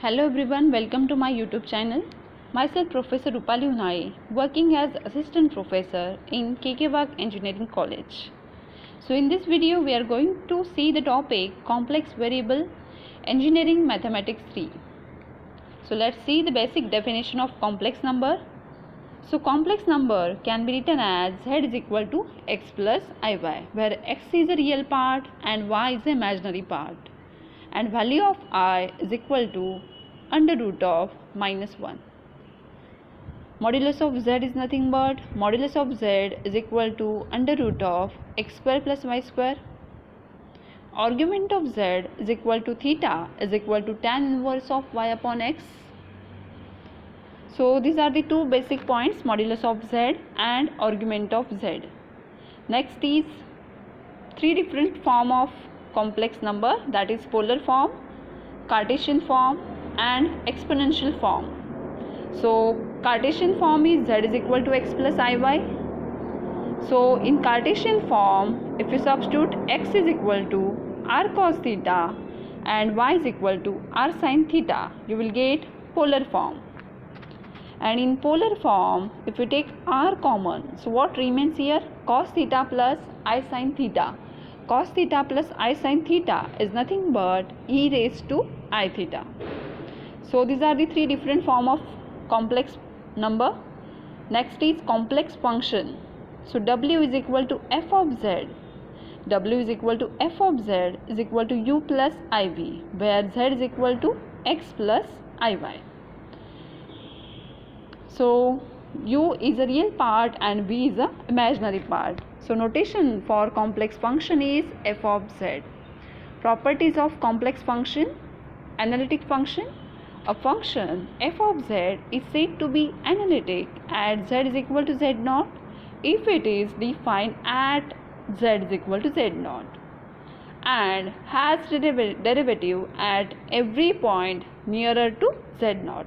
Hello everyone, welcome to my YouTube channel. Myself Professor Rupali Unai, working as Assistant Professor in KK Wagh Engineering College. So in this video we are going to see the topic Complex Variable Engineering Mathematics 3. So let's see the basic definition of complex number. So complex number can be written as z is equal to x plus iy, where x is a real part and y is the imaginary part, and value of I is equal to under root of -1. Modulus of z is nothing but modulus of z is equal to under root of x square plus y square. Argument of z is equal to theta is equal to tan inverse of y upon x. So these are the two basic points, modulus of z and argument of z. Next is three different form of complex number, that is polar form, Cartesian form and exponential form. So Cartesian form is z is equal to x plus iy. So in Cartesian form, if you substitute x is equal to r cos theta and y is equal to r sin theta, you will get polar form. And in polar form, if you take r common, so what remains here? Cos theta plus I sin theta. Cos theta plus I sin theta is nothing but e raised to I theta. So these are the three different form of complex number. Next is complex function. So w is equal to f of z. W is equal to f of z is equal to u plus iv, where z is equal to x plus iy. So u is a real part and v is a imaginary part. So notation for complex function is f of z. Properties of complex function. Analytic function. A function f of z is said to be analytic at z is equal to z naught if it is defined at z is equal to z naught and has derivative at every point nearer to z naught.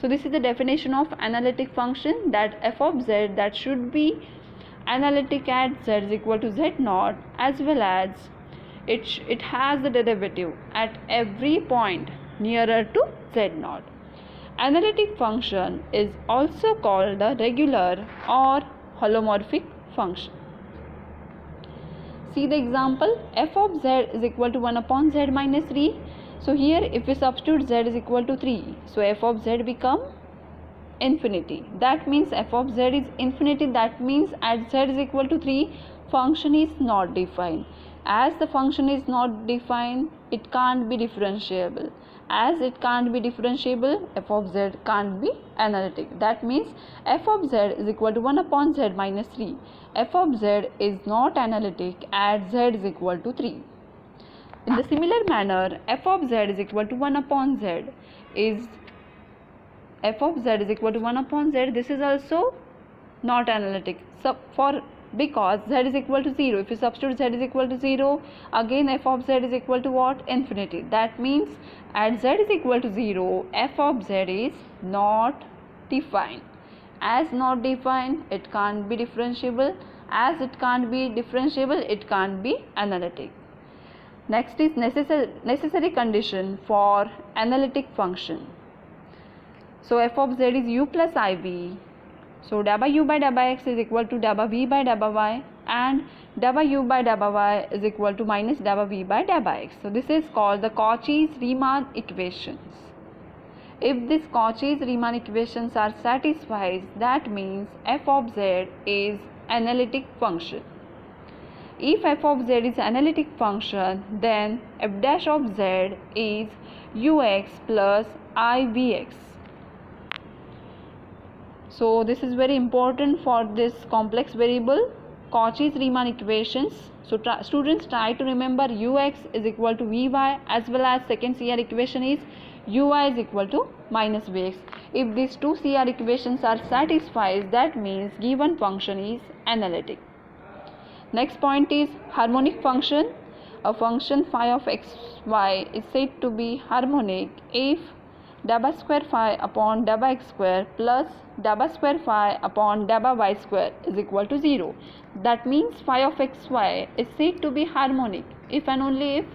So this is the definition of analytic function, that f of z that should be analytic at z is equal to z naught, as well as it has the derivative at every point nearer to z naught. Analytic function is also called the regular or holomorphic function. See the example, f of z is equal to 1 upon z minus 3. So here if we substitute z is equal to 3, so f of z become infinity. That means f of z is infinity. That means at z is equal to 3, function is not defined. As the function is not defined, it can't be differentiable. As it can't be differentiable, f of z can't be analytic. That means f of z is equal to 1 upon z minus 3. f of z is not analytic at z is equal to 3. In the similar manner, f of z is equal to 1 upon z is f of z is equal to 1 upon z. This is also not analytic. So because z is equal to 0, if you substitute z is equal to 0, again f of z is equal to what? Infinity. That means at z is equal to 0, f of z is not defined. As not defined, it can't be differentiable. As it can't be differentiable, it can't be analytic. Next is necessary condition for analytic function. So f of z is u plus iv. So dabba u by dabba x is equal to dabba v by dabba y, and dabba u by dabba y is equal to minus dabba v by dabba x. So this is called the Cauchy-Riemann equations. If these Cauchy-Riemann equations are satisfied, that means f of z is analytic function. If f of z is analytic function, then f dash of z is ux plus ivx. So this is very important for this complex variable Cauchy-Riemann equations. So students try to remember ux is equal to vy, as well as second CR equation is ui is equal to minus vx. If these two CR equations are satisfied, that means given function is analytic. Next point is harmonic function. A function phi of xy is said to be harmonic if dabba square phi upon dabba x square plus dabba square phi upon dabba y square is equal to 0. That means phi of xy is said to be harmonic if and only if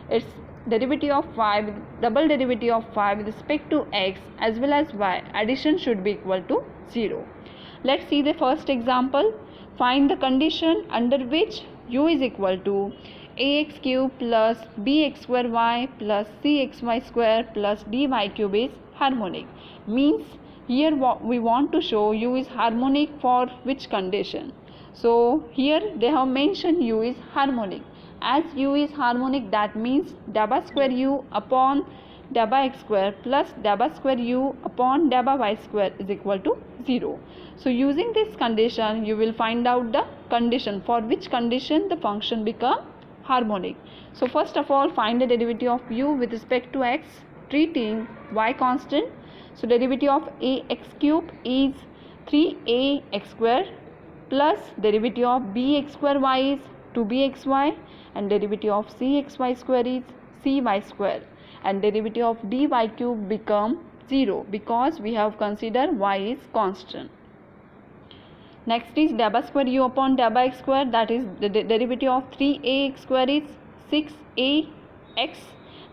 its derivative of y with double derivative of y with respect to x as well as y, addition should be equal to 0. Let's see the first example. Find the condition under which u is equal to ax cube plus bx square y plus cxy square plus dy cube is harmonic. Means here we want to show u is harmonic for which condition. So here they have mentioned u is harmonic. As u is harmonic, that means dabba square u upon dabba x square plus dabba square u upon dabba y square is equal to 0. So using this condition, you will find out the condition for which condition the function become harmonic. So first of all, find the derivative of u with respect to x, treating y constant. So derivative of ax cube is 3ax square plus derivative of bx square y is 2bxy and derivative of cxy square is cy square and derivative of dy cube become 0 because we have considered y is constant. Next is dabba square u upon dabba x square, that is the derivative of 3ax square is 6ax,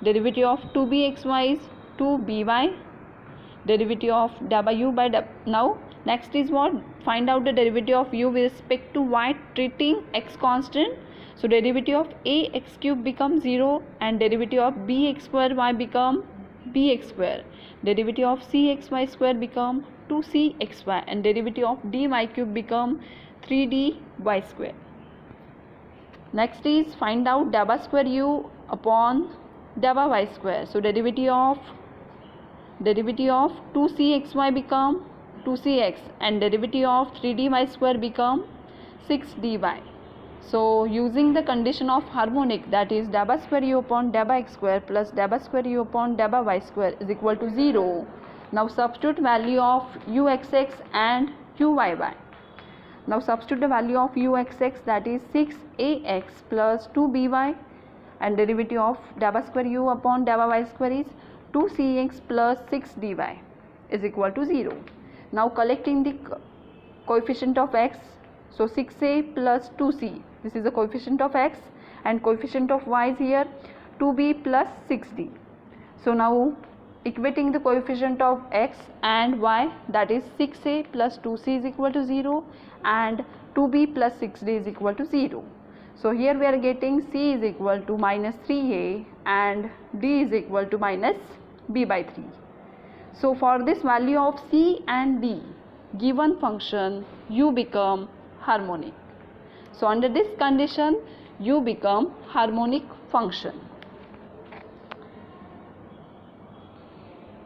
derivative of 2bxy is 2by, derivative of dabba u by dabba. Now next is what? Find out the derivative of u with respect to y treating x constant. So derivative of ax cube becomes 0 and derivative of bx square y become bx square. Derivative of cxy square become 2cxy and derivative of dy cube become 3dy square. Next is find out dabba square u upon dabba y square. So derivative of 2cxy become 2cx and derivative of 3dy square become 6dy. So using the condition of harmonic, that is dabba square u upon dabba x square plus dabba square u upon dabba y square is equal to 0. Now substitute value of uxx and uyy. Now substitute the value of uxx, that is 6ax plus 2by and derivative of dabba square u upon dabba y square is 2cx plus 6dy is equal to 0. Now collecting the coefficient of x, so 6a plus 2c, this is the coefficient of x and coefficient of y is here 2b plus 6d. So now equating the coefficient of x and y, that is 6a plus 2c is equal to 0 and 2b plus 6d is equal to 0. So here we are getting c is equal to minus 3a and d is equal to minus b by 3. So for this value of c and d, given function u become harmonic. So under this condition, u become harmonic function.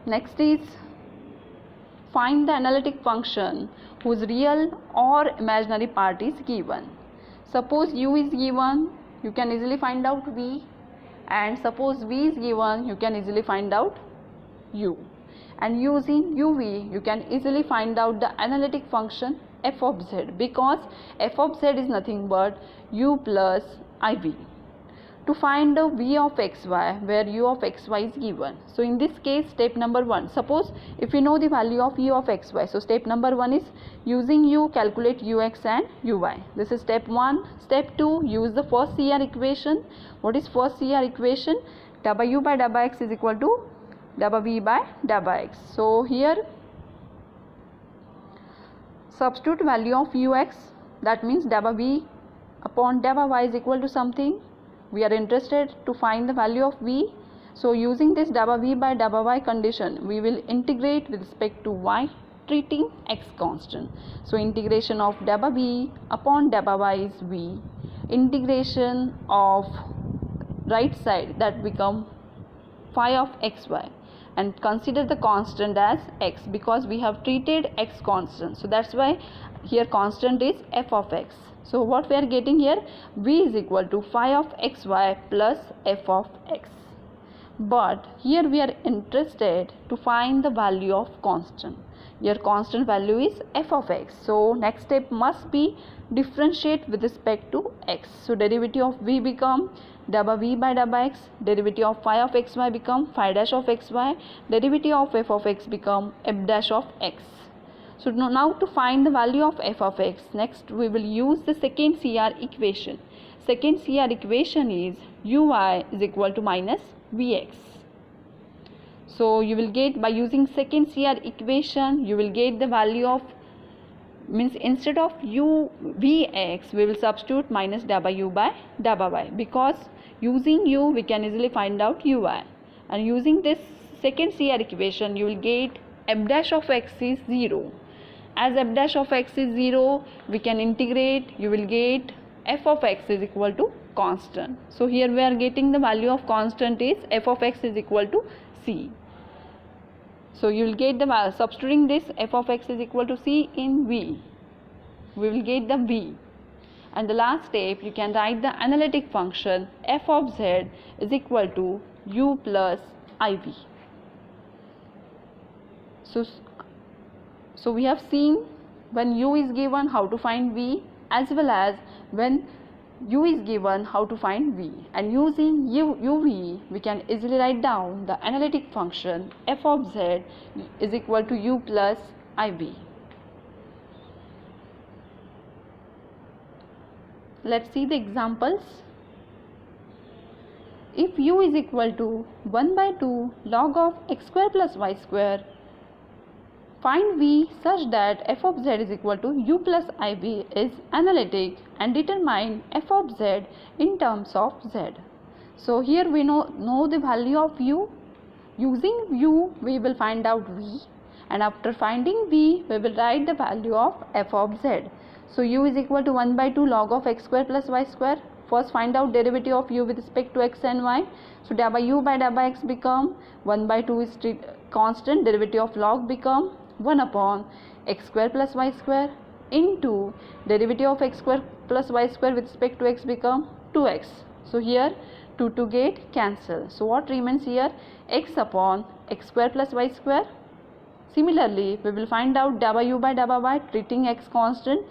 Next is find the analytic function whose real or imaginary part is given. Suppose u is given, you can easily find out v, and suppose v is given, you can easily find out u. And using uv, you can easily find out the analytic function f of z, because f of z is nothing but u plus iv. To find the v of xy, where u of xy is given. So in this case, step number 1, suppose if we know the value of u of xy, so step number 1 is using u calculate ux and uy. This is step 1. Step 2, use the first CR equation. What is first CR equation? Dabba u by dabba x is equal to dabba v by dabba x. So here substitute value of ux, that means dabba v upon dabba y is equal to something. We are interested to find the value of v. So using this dabba v by dabba y condition, we will integrate with respect to y treating x constant. So integration of dabba v upon dabba y is v. Integration of right side, that become phi of xy, and consider the constant as x because we have treated x constant. So that's why here constant is f of x. So what we are getting here, v is equal to phi of xy plus f of x. But here we are interested to find the value of constant. Here constant value is f of x. So next step must be differentiate with respect to x. So derivative of v become dabba v by dabba x, derivative of phi of xy become phi dash of xy, derivative of f of x become f dash of x. So now to find the value of f of x, next we will use the second CR equation. Second CR equation is uy is equal to minus Vx. So you will get, by using second CR equation, you will get the value of, means instead of u Vx we will substitute minus w by y, because using u we can easily find out ui, and using this second CR equation you will get f dash of x is 0. As f dash of x is 0, we can integrate, you will get f of x is equal to constant. So here we are getting the value of constant is f of x is equal to c. So you will get the, substituting this f of x is equal to c in v, we will get the v. And the last step, you can write the analytic function f of z is equal to u plus iv. So we have seen when u is given how to find v, as well as when u is given how to find v, and using uv we can easily write down the analytic function f of z is equal to u plus iv. Let's see the examples. If u is equal to 1 by 2 log of x square plus y square, find v such that f of z is equal to u plus iv is analytic, and determine f of z in terms of z. So here we know the value of u. Using u we will find out v, and after finding v we will write the value of f of z. So u is equal to 1 by 2 log of x square plus y square. First find out derivative of u with respect to x and y. So w by x become 1 by 2 is constant, derivative of log become 1 upon x square plus y square into derivative of x square plus y square with respect to x become 2x. So here 2 get cancel. So what remains here? X upon x square plus y square. Similarly, we will find out w by y, treating x constant.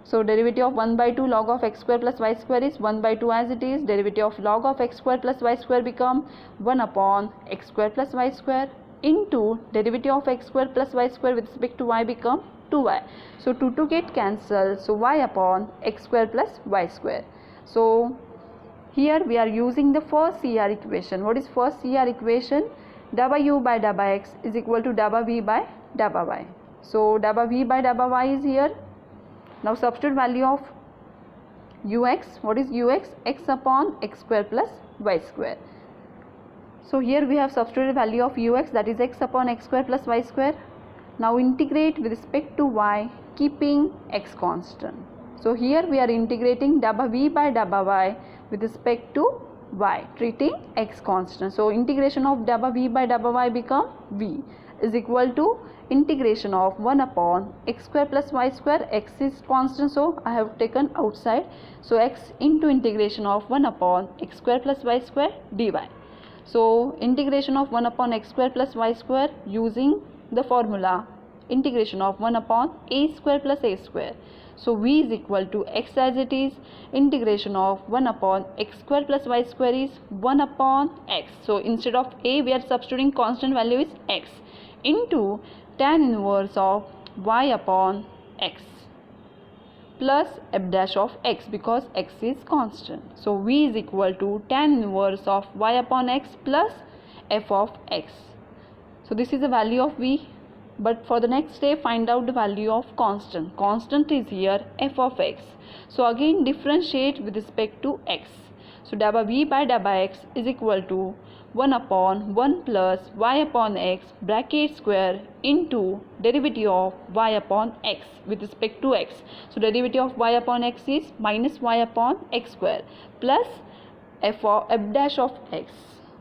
So derivative of 1 by 2 log of x square plus y square is 1 by 2 as it is. Derivative of log of x square plus y square become 1 upon x square plus y square into derivative of x square plus y square with respect to y become 2y. So 2 get cancelled. So y upon x square plus y square. So here we are using the first CR equation. What is first CR equation? W by x is equal to w by y. So w by y is here. Now substitute value of ux. What is ux? X upon x square plus y square. So here we have substituted value of ux, that is x upon x square plus y square. Now integrate with respect to y, keeping x constant. So here we are integrating w by y with respect to y, treating x constant. So integration of w by y become v is equal to integration of 1 upon x square plus y square. X is constant, so I have taken outside. So x into integration of 1 upon x square plus y square dy. So integration of 1 upon x square plus y square using the formula integration of 1 upon a square plus a square. So v is equal to x as it is. Integration of 1 upon x square plus y square is 1 upon x. So instead of a we are substituting constant value is x into tan inverse of y upon x plus f dash of x, because x is constant. So v is equal to tan inverse of y upon x plus f of x. So this is the value of v. But for the next step, find out the value of constant. Constant is here f of x. So again differentiate with respect to x. So w by x is equal to 1 upon 1 plus y upon x bracket square into derivative of y upon x with respect to x. So derivative of y upon x is minus y upon x square plus f dash of x.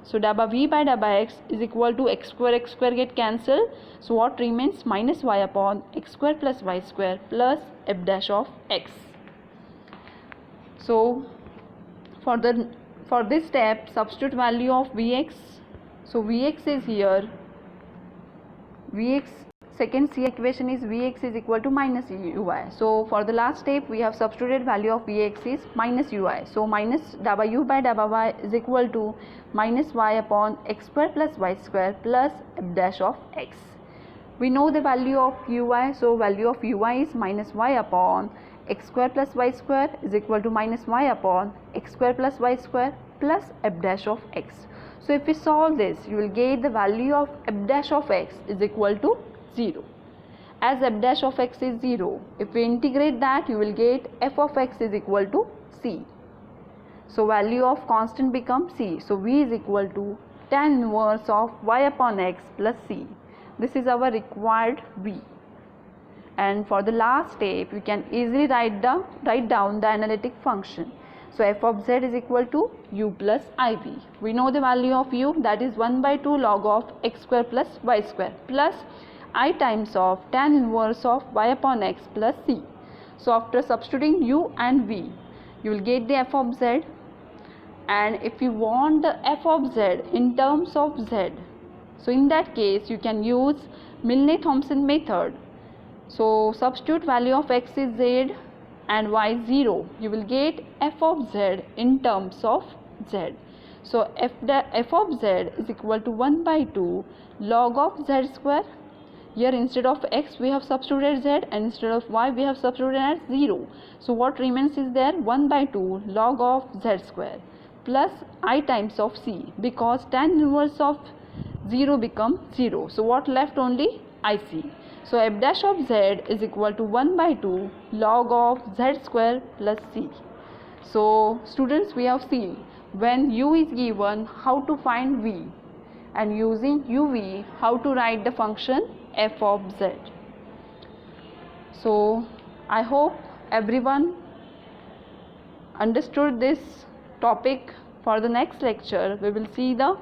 So w by x is equal to x square get cancelled. So what remains? Minus y upon x square plus y square plus f dash of x. So for this step, substitute value of Vx. So Vx is here. Vx, second C equation is Vx is equal to minus ui. So for the last step, we have substituted value of Vx is minus ui. So minus w by y is equal to minus y upon x square plus y square plus f dash of x. We know the value of ui. So value of ui is minus y upon x square plus y square is equal to minus y upon x square plus y square plus f dash of x. So if we solve this, you will get the value of f dash of x is equal to 0. As f dash of x is 0, if we integrate that, you will get f of x is equal to c. So value of constant becomes c. So v is equal to tan inverse of y upon x plus c. This is our required v. And for the last step, we can easily write down the analytic function. So f of z is equal to u plus iv. We know the value of u, that is 1 by 2 log of x square plus y square plus I times of tan inverse of y upon x plus c. So after substituting u and v, you will get the f of z. And if you want the f of z in terms of z, so in that case you can use Milne-Thomson method. So substitute value of x is z and y 0, you will get f of z in terms of z. So f of z is equal to 1 by 2 log of z square. Here instead of x we have substituted z, and instead of y we have substituted as 0. So what remains is there 1 by 2 log of z square plus I times of c, because tan inverse of 0 become 0. So what left? Only IC. So f dash of z is equal to 1 by 2 log of z square plus c. So students, we have seen when u is given how to find v, and using uv how to write the function f of z. So I hope everyone understood this topic. For the next lecture we will see the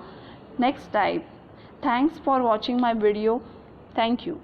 next type. Thanks for watching my video. Thank you.